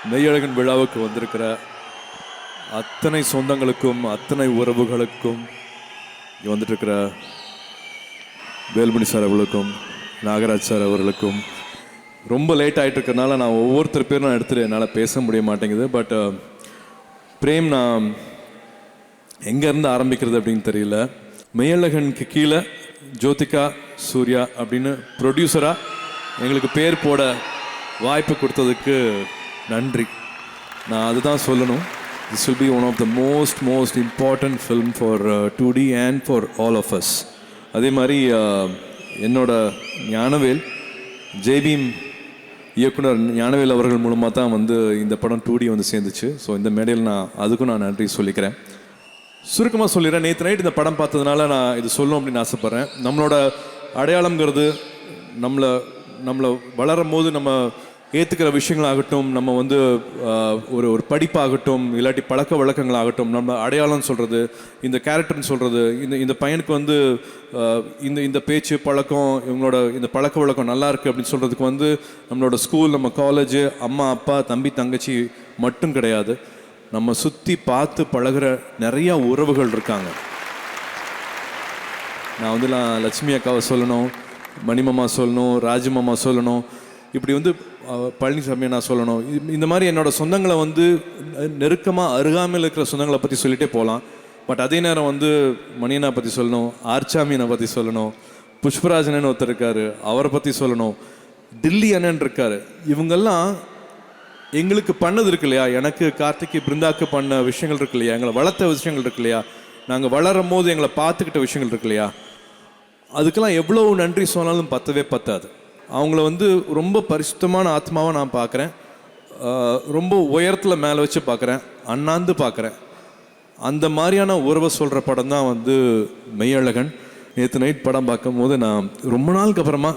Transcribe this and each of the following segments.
மெய்யழகன் விழாவுக்கு வந்திருக்கிற அத்தனை சொந்தங்களுக்கும் அத்தனை உறவுகளுக்கும் இங்கே வந்துட்டு இருக்கிற வேல்மணி சார் அவர்களுக்கும் நாகராஜ் சார் அவர்களுக்கும் ரொம்ப லேட் ஆகிட்டு இருக்கிறனால நான் ஒவ்வொருத்தர் பேரும் நான் எடுத்துகிட்டு என்னால் பேச முடிய மாட்டேங்குது. பட் பிரேம், நான் எங்கேருந்து ஆரம்பிக்கிறது அப்படின்னு தெரியல. மெய்யழகனுக்கு கீழே ஜோதிகா சூர்யா அப்படின்னு ப்ரொடியூசராக எங்களுக்கு பேர் போட வாய்ப்பு கொடுத்ததுக்கு நன்றி. நான் அதுதான் சொல்லணும். This will be one of the most important film for 2D and for all of us. அதே மாதிரி என்னோட ஞானவேல், ஜெய்பீம் இயக்குனர் ஞானவேல் அவர்கள் மூலமாக தான் வந்து இந்த படம் 2D வந்து சேர்ந்துச்சு. ஸோ இந்த மேடையில் அதுக்கும் நான் நன்றி சொல்லிக்கிறேன். சுருக்கமாக சொல்லிடுறேன். நேற்று நைட் இந்த படம் பார்த்ததுனால நான் இது சொல்லணும் அப்படின்னு ஆசைப்பட்றேன். நம்மளோட அடையாளங்கிறது நம்மளை வளரும் போது நம்ம ஏற்றுக்கிற விஷயங்களாகட்டும், நம்ம வந்து ஒரு படிப்பாகட்டும், இல்லாட்டி பழக்க வழக்கங்களாகட்டும், நம்ம அடையாளம் சொல்கிறது, இந்த கேரக்டர்னு சொல்கிறது, இந்த பையனுக்கு வந்து இந்த பேச்சு பழக்கம், இவங்களோட இந்த பழக்க வழக்கம் நல்லா இருக்குது அப்படின்னு சொல்கிறதுக்கு வந்து நம்மளோட ஸ்கூல், நம்ம காலேஜு, அம்மா அப்பா தம்பி தங்கச்சி மட்டும் கிடையாது. நம்ம சுற்றி பார்த்து பழகிற நிறையா உறவுகள் இருக்காங்க. நான் வந்து லட்சுமி அக்காவை சொல்லணும், மணிமாமா சொல்லணும், ராஜமாமா சொல்லணும், இப்படி வந்து பழனிசாமியை நான் சொல்லணும். இந்த மாதிரி என்னோடய சொந்தங்களை வந்து நெருக்கமாக அருகாமையில் இருக்கிற சொந்தங்களை பற்றி சொல்லிகிட்டே போகலாம். பட் அதே நேரம் வந்து மணியனை பற்றி சொல்லணும், ஆர்ச்சாமியனை பற்றி சொல்லணும், புஷ்பராஜனன் ஒருத்தர் இருக்கார், அவரை பற்றி சொல்லணும், டில்லி அண்ணன் இருக்கார். இவங்கெல்லாம் எங்களுக்கு பண்ணது இருக்கு இல்லையா, எனக்கு கார்த்திக்கு பிருந்தாக்கு பண்ண விஷயங்கள் இருக்கு இல்லையா, எங்களை வளர்த்த விஷயங்கள் இருக்கு இல்லையா, நாங்கள் வளரும் போது எங்களை பார்த்துக்கிட்ட விஷயங்கள் இருக்கு இல்லையா, அதுக்கெல்லாம் எவ்வளோ நன்றி சொன்னாலும் பத்தவே பத்தாது. அவங்கள வந்து ரொம்ப பரிசுத்தமான ஆத்மாவை நான் பார்க்குறேன். ரொம்ப உயரத்தில் மேலே வச்சு பார்க்குறேன், அண்ணாந்து பார்க்குறேன். அந்த மாதிரியான உறவை சொல்கிற படம் தான் வந்து மெய்யழகன். நேற்று நைட் படம் பார்க்கும்போது நான் ரொம்ப நாளுக்கு அப்புறமா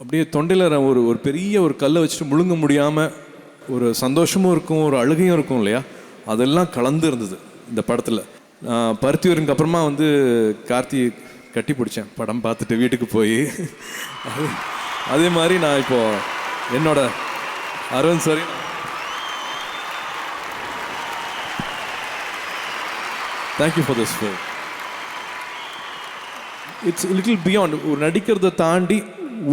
அப்படியே தொண்டையில் ஒரு பெரிய ஒரு கல்லை வச்சுட்டு முழுங்க முடியாமல் ஒரு சந்தோஷமும் இருக்கும், ஒரு அழுகையும் இருக்கும் இல்லையா, அதெல்லாம் கலந்து இருந்தது இந்த படத்தில். பருத்தியூருக்கு அப்புறமா வந்து கார்த்தி கட்டி பிடிச்சேன் படம் பார்த்துட்டு வீட்டுக்கு போய். அதே மாதிரி நான் இப்போது என்னோட Aravind Swami thank you for this film. It's little beyond. ஒரு நடிக்கிறத தாண்டி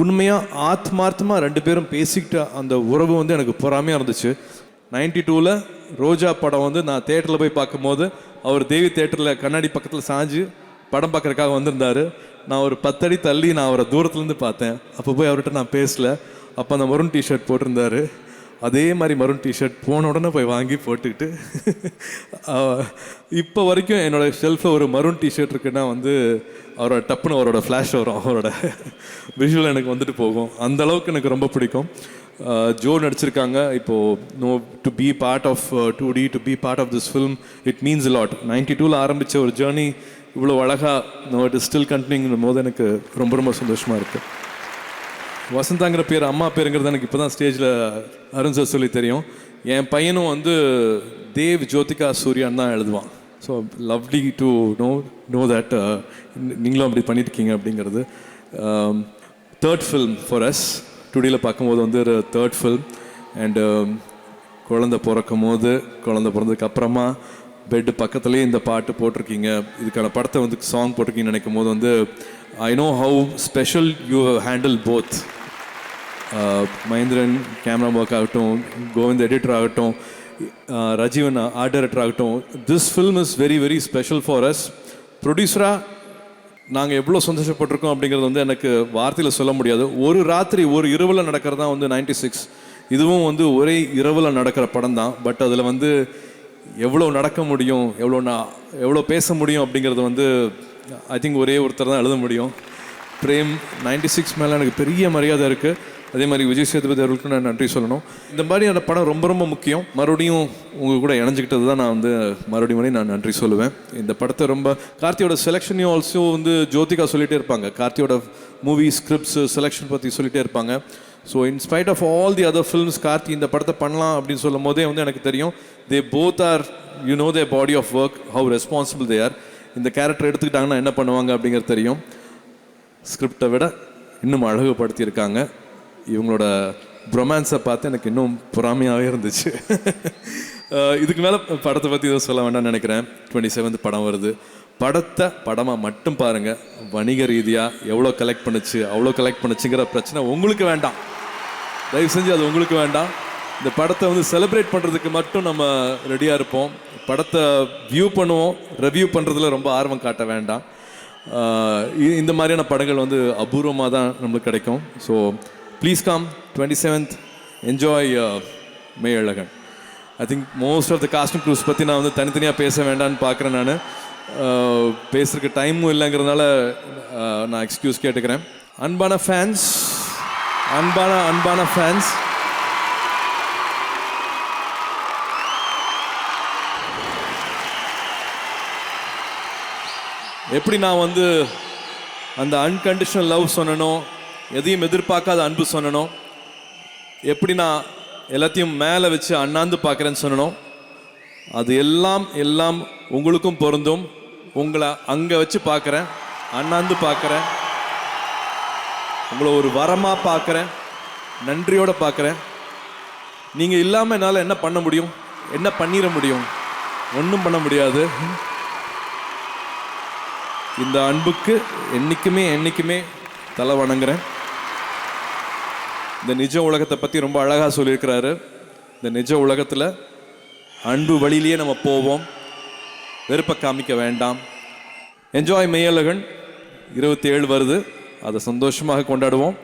உண்மையாக ஆத்மார்த்தமாக ரெண்டு பேரும் பேசிக்கிட்ட அந்த உறவு வந்து எனக்கு பொறாமையாக இருந்துச்சு. 92 ரோஜா படம் வந்து நான் தேட்டரில் போய் பார்க்கும்போது அவர் தேவி தேட்டரில் கண்ணாடி பக்கத்தில் சாஞ்சு படம் பார்க்குறதுக்காக வந்திருந்தார். நான் ஒரு 10 அடி தள்ளி நான் அவரை தூரத்துலேருந்து பார்த்தேன். அப்போ போய் அவர்கிட்ட நான் பேசலை. அப்போ அந்த மரூன் டிஷர்ட் போட்டிருந்தார். அதே மாதிரி மரூன் டிஷர்ட் போன உடனே போய் வாங்கி போட்டுக்கிட்டு இப்போ வரைக்கும் என்னோடய ஷெல்ஃபில் ஒரு மரூன் டிஷர்ட் இருக்குன்னா வந்து அவரோட டப்புன்னு அவரோட ஃப்ளாஷ் வரும், அவரோட விஷுவல் எனக்கு வந்துட்டு போகும். அந்த அளவுக்கு எனக்கு ரொம்ப பிடிக்கும். ஜோ நடிச்சிருக்காங்க. இப்போது to be part of 2D, to be part of this film, it means lot. 92 ஆரம்பித்த ஒரு ஜேர்னி இவ்வளோ அழகாக இட் இஸ் ஸ்டில் கண்டினியூங்கும் போது எனக்கு ரொம்ப சந்தோஷமாக இருக்குது. வசந்தாங்கிற பேர் அம்மா பேருங்கிறது எனக்கு இப்போ தான் ஸ்டேஜில் அருண் சார் சொல்லி தெரியும். என் பையனும் வந்து தேவ் ஜோதிகா சூர்யான்னு தான் எழுதுவான். So lovely to know that நீங்களும் அப்படி பண்ணியிருக்கீங்க அப்படிங்கிறது. Third film for us. 2Dயில் பார்க்கும்போது வந்து ஒரு தேர்ட் ஃபில்ம். அண்டு குழந்தை பிறந்ததுக்கு அப்புறமா பெட்டு பக்கத்துலேயே இந்த பாட்டு போட்டிருக்கீங்க. இதுக்கான படத்தை வந்து சாங் போட்டிருக்கீங்கன்னு நினைக்கும் போது வந்து I know how special you handle both. Mahendran camera work ஆகட்டும், கோவிந்த் எடிட்டர் ஆகட்டும், ரஜீவன் ஆர்ட் டைரக்டர் ஆகட்டும், this film is very special for us. ப்ரொடியூசராக நாங்கள் எவ்வளோ சந்தோஷப்பட்டிருக்கோம் அப்படிங்கிறது வந்து எனக்கு வார்த்தையில் சொல்ல முடியாது. ஒரு ராத்திரி ஒரு இரவில் நடக்கிறது தான் வந்து 96. இதுவும் வந்து ஒரே இரவில் நடக்கிற படம் தான். பட் அதில் வந்து எவ்வளோ நடக்க முடியும், எவ்வளோ பேச முடியும் அப்படிங்கிறது வந்து ஐ திங்க் ஒரே ஒருத்தர் தான் எழுத முடியும். பிரேம் 96 மேலே எனக்கு பெரிய மரியாதை இருக்குது. அதே மாதிரி விஜய் சேதுபதி அவர்களுக்கு நான் நன்றி சொல்லணும். இந்த மாதிரி அந்த படம் ரொம்ப முக்கியம். மறுபடியும் உங்கள் கூட இணைஞ்சிக்கிட்டது தான் நான் வந்து மறுபடியும் நான் நன்றி சொல்லுவேன். இந்த படத்தை ரொம்ப கார்த்தியோட செலெக்ஷனையும் ஆல்சோ வந்து ஜோதிகா சொல்லிகிட்டே இருப்பாங்க. கார்த்தியோட மூவி ஸ்கிரிப்ட்ஸ் செலெக்ஷன் பற்றி சொல்லிகிட்டே இருப்பாங்க. So in spite of all the other films Karthi இந்த படத்தை பண்ணலாம் அப்படின்னு சொல்லும் போதே வந்து எனக்கு தெரியும் they both are their body of work, how responsible they are. இந்த கேரக்டர் எடுத்துக்கிட்டாங்கன்னா என்ன பண்ணுவாங்க அப்படிங்கிறது தெரியும். ஸ்கிரிப்டை விட இன்னும் அழகுபடுத்தியிருக்காங்க. இவங்களோட ரொமான்ஸை பார்த்து எனக்கு இன்னும் பொறாமையாகவே இருந்துச்சு. இதுக்கு மேலே படத்தை பற்றி எதுவும் சொல்ல வேண்டாம்னு நினைக்கிறேன். 27th படம் வருது. படத்தை படமாக மட்டும் பாருங்கள். வணிக ரீதியாக எவ்வளோ கலெக்ட் பண்ணுச்சு அவ்வளோ கலெக்ட் பண்ணுச்சுங்கிற பிரச்சனை உங்களுக்கு வேண்டாம். தயவு செஞ்சு அது உங்களுக்கு வேண்டாம். இந்த படத்தை வந்து செலிப்ரேட் பண்ணுறதுக்கு மட்டும் நம்ம ரெடியாக இருப்போம். படத்தை வியூ பண்ணுவோம், ரிவ்யூ பண்ணுறதுல ரொம்ப ஆர்வம் காட்ட வேண்டாம். இந்த மாதிரியான படங்கள் வந்து அபூர்வமாக தான் நம்மளுக்கு கிடைக்கும். So please come 27th, enjoy Meiyazhagan. I think most of the casting crews பற்றி நான் வந்து தனித்தனியாக பேச வேண்டான்னு பார்க்குறேன். நான் பேசுறதுக்கு டைமும் இல்லைங்கிறதுனால நான் எக்ஸ்கியூஸ் கேட்டுக்கிறேன். அன்பான ஃபேன்ஸ், அன்பான ஃபேன்ஸ், எப்படி நான் வந்து அந்த அன்கண்டிஷனல் லவ் சொன்னனோ, எதையும் எதிர்பார்க்காத அன்பு சொன்னனோ, எப்படி நான் எல்லாத்தையும் மேலே வச்சு அண்ணாந்து பார்க்குறேன்னு சொன்னனோ, அது எல்லாம் உங்களுக்கும் பொருந்தும். உங்களை அங்கே வச்சு பார்க்குறேன், அண்ணாந்து பார்க்குறேன், உங்களை ஒரு வரமாக பார்க்குறேன், நன்றியோடு பார்க்குறேன். நீங்கள் இல்லாமல் என்னால் என்ன பண்ண முடியும்? என்ன பண்ணிட முடியும்? ஒன்றும் பண்ண முடியாது. இந்த அன்புக்கு என்றைக்குமே தலை வணங்குறேன். இந்த நிஜ உலகத்தை பற்றி ரொம்ப அழகாக சொல்லியிருக்கிறாரு. இந்த நிஜ உலகத்தில் அன்பு வழியிலேயே நம்ம போவோம், வெறுப்பை காமிக்க வேண்டாம். என்ஜாய் மெய்யழகன் 27 வருது, அதை சந்தோஷமாக கொண்டாடுவோம்.